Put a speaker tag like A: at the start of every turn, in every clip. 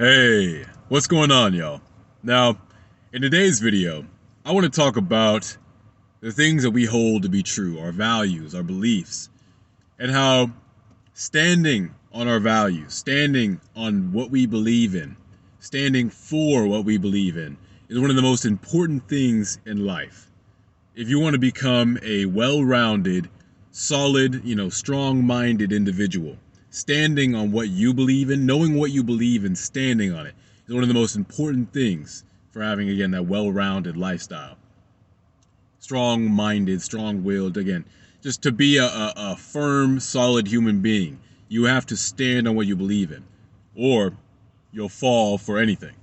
A: Hey, what's going on, y'all? Now, in today's video, I want to talk about the things that we hold to be true, our values, our beliefs, and how standing on our values, standing on what we believe in, standing for what we believe in, is one of the most important things in life. If you want to become a well-rounded, solid, strong-minded individual, standing on what you believe in, knowing what you believe in, standing on it is one of the most important things for having, again, that well-rounded lifestyle. Strong-minded, strong-willed, again, just to be a firm, solid human being, you have to stand on what you believe in, or you'll fall for anything.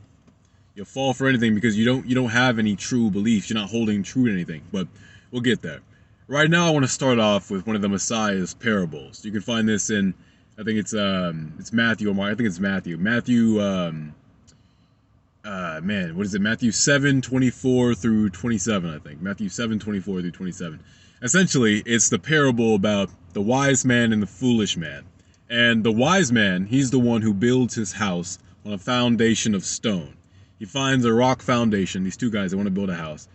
A: You'll fall for anything because you don't have any true beliefs. You're not holding true to anything. But we'll get there. Right now, I want to start off with one of the Messiah's parables. You can find this in, I think it's Matthew or Mark. I think it's Matthew. Man, what is it? Matthew 7:24 through 27. I think Matthew 7:24 through 27. Essentially, it's the parable about the wise man and the foolish man. And the wise man, he's the one who builds his house on a foundation of stone. He finds a rock foundation. These two guys, they want to build a house.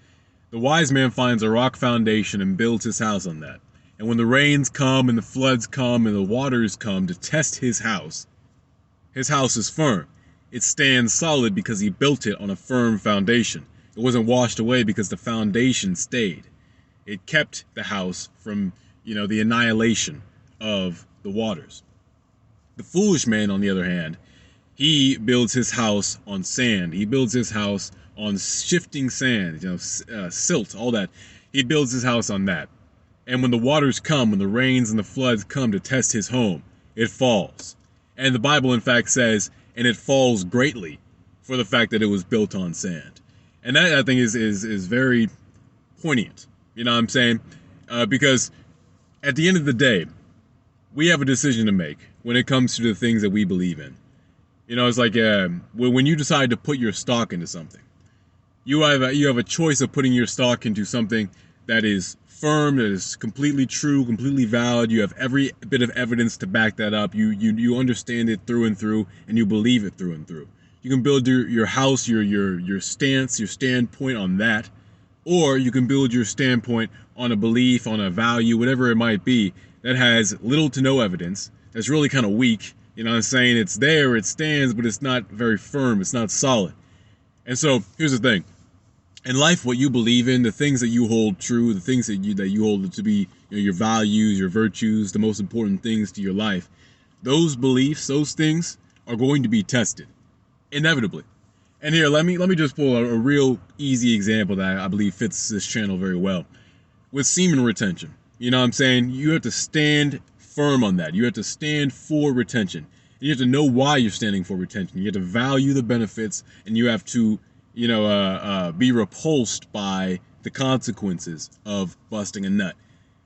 A: The wise man finds a rock foundation and builds his house on that. And when the rains come and the floods come and the waters come to test his house is firm. It stands solid because he built it on a firm foundation. It wasn't washed away because the foundation stayed. It kept the house from, the annihilation of the waters. The foolish man, on the other hand, he builds his house on sand. He builds his house on shifting sand, silt, all that. He builds his house on that. And when the waters come, when the rains and the floods come to test his home, it falls. And the Bible, in fact, says, and it falls greatly for the fact that it was built on sand. And that, I think, is very poignant. You know what I'm saying? Because at the end of the day, we have a decision to make when it comes to the things that we believe in. It's like when you decide to put your stock into something, you have a choice of putting your stock into something that is firm, that is completely true, completely valid. You have every bit of evidence to back that up. You understand it through and through, and you believe it through and through. You can build your house, your stance, your standpoint on that, or you can build your standpoint on a belief, on a value, whatever it might be, that has little to no evidence, that's really kind of weak. You know what I'm saying? It's there, it stands, but it's not very firm, it's not solid. And so, here's the thing. In life, what you believe in, the things that you hold true, the things that you hold to be your values, your virtues, the most important things to your life, those beliefs, those things are going to be tested, inevitably. And here, let me just pull a real easy example that I believe fits this channel very well. With semen retention, you know what I'm saying? You have to stand firm on that. You have to stand for retention. You have to know why you're standing for retention. You have to value the benefits, and you have to, be repulsed by the consequences of busting a nut,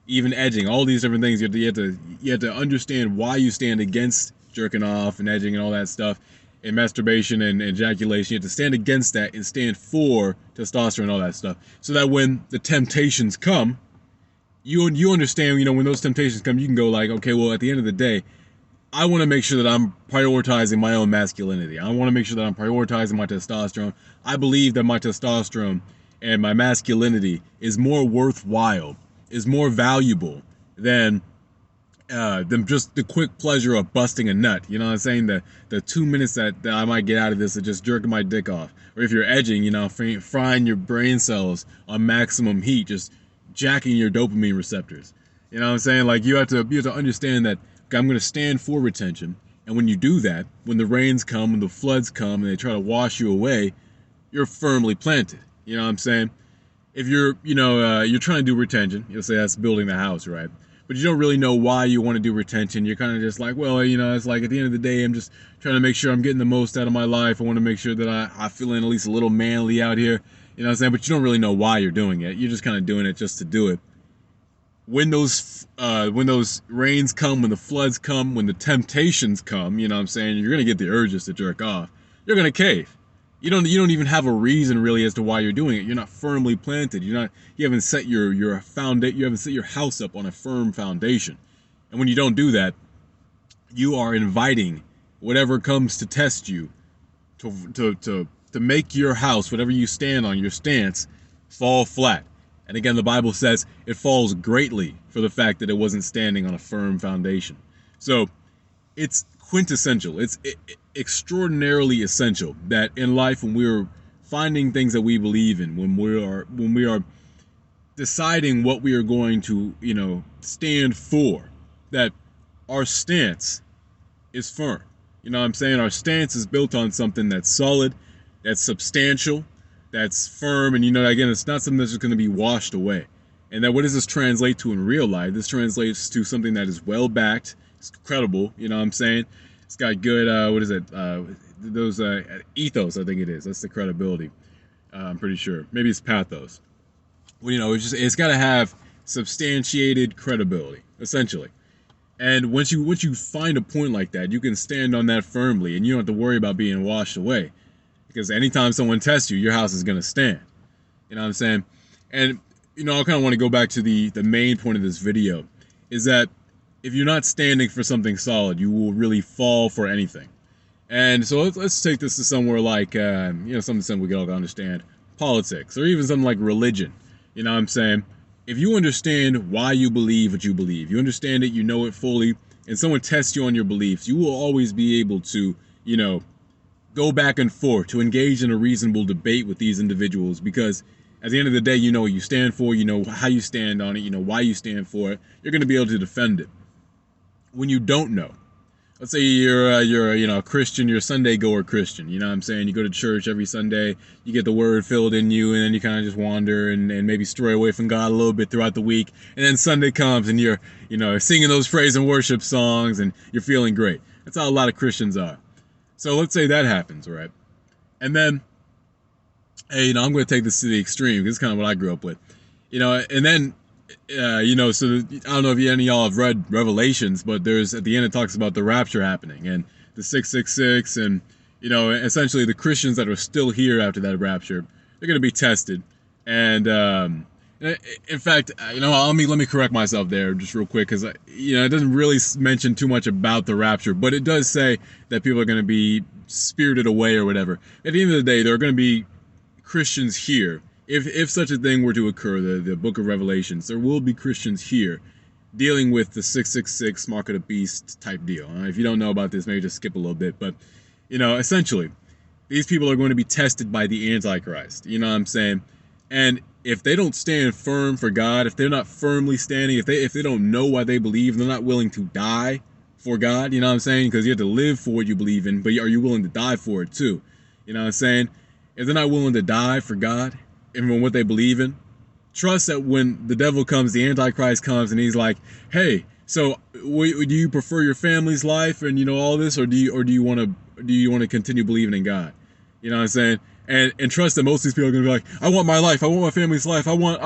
A: even edging, all these different things. You have to understand why you stand against jerking off and edging and all that stuff, and masturbation and ejaculation. You have to stand against that and stand for testosterone and all that stuff, so that when the temptations come, you understand, when those temptations come, you can go like, okay, well, at the end of the day, I want to make sure that I'm prioritizing my own masculinity. I want to make sure that I'm prioritizing my testosterone. I believe that my testosterone and my masculinity is more worthwhile, is more valuable than just the quick pleasure of busting a nut. You know what I'm saying? The 2 minutes that I might get out of this of just jerking my dick off. Or if you're edging, frying your brain cells on maximum heat, just jacking your dopamine receptors. You know what I'm saying? Like, you have to understand that I'm going to stand for retention. And when you do that, when the rains come, when the floods come, and they try to wash you away, you're firmly planted. You know what I'm saying? If you're trying to do retention, you'll say that's building the house, right? But you don't really know why you want to do retention. You're kind of just like, well, it's like at the end of the day, I'm just trying to make sure I'm getting the most out of my life. I want to make sure that I feel at least a little manly out here. You know what I'm saying? But you don't really know why you're doing it. You're just kind of doing it just to do it. When those rains come, when the floods come, when the temptations come, you know what I'm saying, you're going to get the urges to jerk off. You're going to cave. You don't even have a reason really as to why you're doing it. You're not firmly planted. You haven't set your you haven't set your house up on a firm foundation. And when you don't do that, you are inviting whatever comes to test you to make your house, whatever you stand on, your stance, fall flat. And again, the Bible says it falls greatly for the fact that it wasn't standing on a firm foundation. So it's quintessential. It's extraordinarily essential that in life, when we're finding things that we believe in, when we are deciding what we are going to, stand for, that our stance is firm. You know what I'm saying? Our stance is built on something that's solid, that's substantial, that's firm, and again, it's not something that's just going to be washed away. And that, what does this translate to in real life? This translates to something that is well backed, it's credible. You know what I'm saying? It's got good those ethos, I think it is. That's the credibility. I'm pretty sure. Maybe it's pathos. Well, it's got to have substantiated credibility, essentially. And once you find a point like that, you can stand on that firmly, and you don't have to worry about being washed away. Because anytime someone tests you, your house is going to stand. You know what I'm saying? And, I kind of want to go back to the main point of this video, is that if you're not standing for something solid, you will really fall for anything. And so let's take this to somewhere like, something we can all understand, politics, or even something like religion. You know what I'm saying? If you understand why you believe what you believe, you understand it, you know it fully, and someone tests you on your beliefs, you will always be able to, go back and forth, to engage in a reasonable debate with these individuals, because at the end of the day, you know what you stand for, you know how you stand on it, you know why you stand for it, you're going to be able to defend it. When you don't know, let's say you're a Christian, you're a Sunday goer Christian, you know what I'm saying? You go to church every Sunday, you get the word filled in you, and then you kind of just wander and maybe stray away from God a little bit throughout the week. And then Sunday comes and you're, singing those praise and worship songs and you're feeling great. That's how a lot of Christians are. So let's say that happens, right? And then, hey, I'm going to take this to the extreme because it's kind of what I grew up with. And then, so I don't know if any of y'all have read Revelations, but there's, at the end, it talks about the rapture happening and the 666, and essentially the Christians that are still here after that rapture, they're going to be tested. And in fact, let me correct myself there just real quick, because it doesn't really mention too much about the rapture, but it does say that people are going to be spirited away or whatever. At the end of the day, there are going to be Christians here. If such a thing were to occur, the book of Revelations, there will be Christians here dealing with the 666 mark of the beast type deal. If you don't know about this, maybe just skip a little bit. But, essentially, these people are going to be tested by the Antichrist. You know what I'm saying? And if they don't stand firm for God, if they're not firmly standing, if they don't know what they believe, they're not willing to die for God, you know what I'm saying? Because you have to live for what you believe in, but are you willing to die for it too? You know what I'm saying? If they're not willing to die for God and what they believe in, trust that when the devil comes, the Antichrist comes, and he's like, hey, so do you prefer your family's life and all this, or do you want to continue believing in God? You know what I'm saying? And trust that most of these people are gonna be like, I want my life, I want my family's life, I want.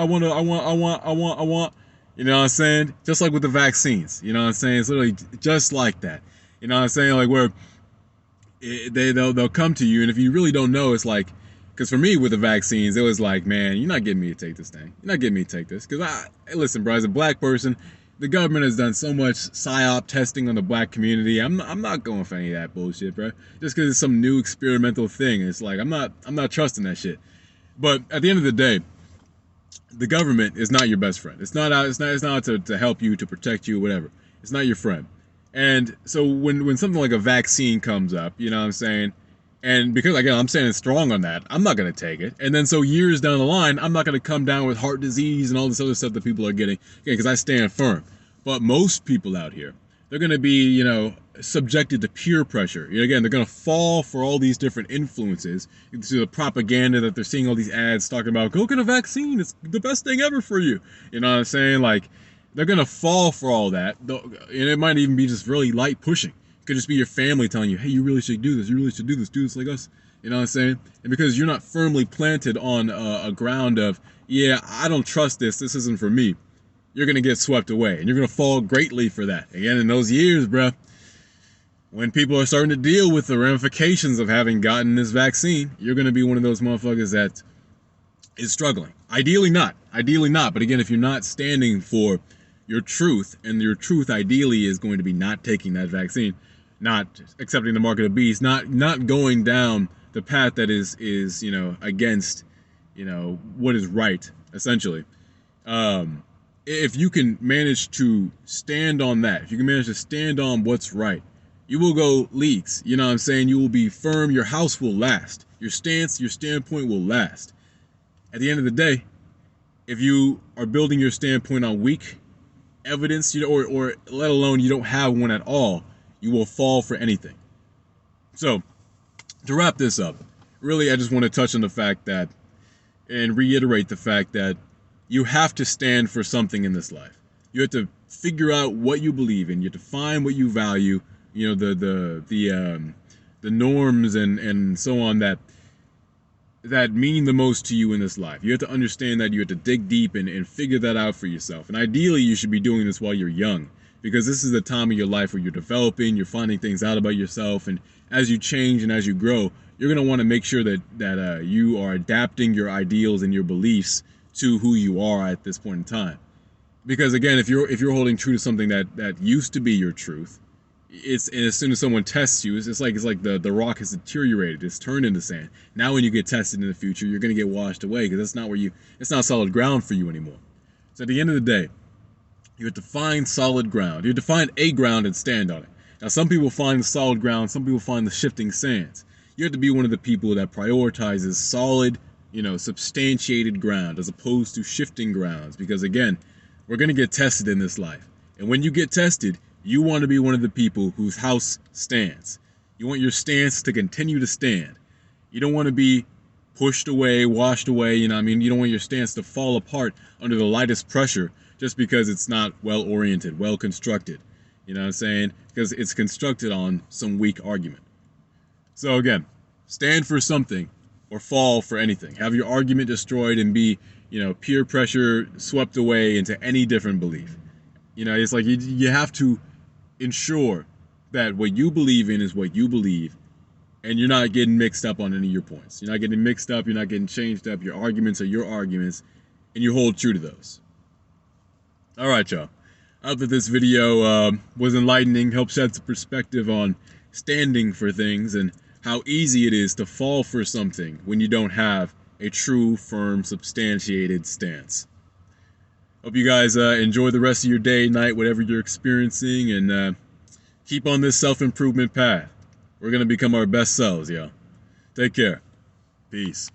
A: You know what I'm saying? Just like with the vaccines. You know what I'm saying? It's literally just like that. You know what I'm saying? Like where they'll come to you, and if you really don't know, it's like, because for me with the vaccines, it was like, man, you're not getting me to take this thing. You're not getting me to take this. Because listen, bro, as a black person, the government has done so much psyop testing on the black community. I'm not going for any of that bullshit, bro. Just because it's some new experimental thing. It's like, I'm not trusting that shit. But at the end of the day, the government is not your best friend. It's not out to help you, to protect you, whatever. It's not your friend. And so when something like a vaccine comes up, you know what I'm saying? And because, again, I'm standing strong on that, I'm not going to take it. And then so years down the line, I'm not going to come down with heart disease and all this other stuff that people are getting, because I stand firm. But most people out here, they're going to be, subjected to peer pressure. Again, they're going to fall for all these different influences, to the propaganda that they're seeing all these ads talking about, go get a vaccine, it's the best thing ever for you. You know what I'm saying? Like, they're going to fall for all that. And it might even be just really light pushing. It could just be your family telling you, hey, you really should do this. You really should do this like us. You know what I'm saying? And because you're not firmly planted on a ground of, yeah, I don't trust this. This isn't for me. You're going to get swept away. And you're going to fall greatly for that. Again, in those years, bro, when people are starting to deal with the ramifications of having gotten this vaccine, you're going to be one of those motherfuckers that is struggling. Ideally not. But again, if you're not standing for your truth, and your truth ideally is going to be not taking that vaccine, not accepting the mark of the beast, not going down the path that is against what is right, essentially. If you can manage to stand on that, if you can manage to stand on what's right, you will go leagues. You know what I'm saying? You will be firm. Your house will last. Your standpoint will last. At the end of the day, if you are building your standpoint on weak evidence, or let alone you don't have one at all, you will fall for anything. So, to wrap this up, really, I just want to touch on the fact that, and reiterate the fact that you have to stand for something in this life. You have to figure out what you believe in. You have to find what you value. The norms and so on that mean the most to you in this life. You have to understand that. You have to dig deep and figure that out for yourself. And ideally, you should be doing this while you're young, because this is the time of your life where you're developing, you're finding things out about yourself, and as you change and as you grow, you're going to want to make sure that you are adapting your ideals and your beliefs to who you are at this point in time. Because again, if you're holding true to something that used to be your truth, and as soon as someone tests you, it's like the rock has deteriorated, it's turned into sand. Now when you get tested in the future, you're going to get washed away, because it's not solid ground for you anymore. So at the end of the day, you have to find solid ground. You have to find a ground and stand on it. Now some people find the solid ground, some people find the shifting sands. You have to be one of the people that prioritizes solid, substantiated ground as opposed to shifting grounds, because again, we're going to get tested in this life. And when you get tested, you want to be one of the people whose house stands. You want your stance to continue to stand. You don't want to be pushed away, washed away, you don't want your stance to fall apart under the lightest pressure just because it's not well oriented, well constructed. You know what I'm saying? Because it's constructed on some weak argument. So again, stand for something or fall for anything. Have your argument destroyed and be, peer pressure swept away into any different belief. It's like you have to ensure that what you believe in is what you believe, and you're not getting mixed up on any of your points. You're not getting mixed up, you're not getting changed up. Your arguments are your arguments, and you hold true to those. All right, y'all. I hope that this video was enlightening, helped shed some perspective on standing for things and how easy it is to fall for something when you don't have a true, firm, substantiated stance. Hope you guys enjoy the rest of your day, night, whatever you're experiencing, and keep on this self-improvement path. We're going to become our best selves, y'all. Take care. Peace.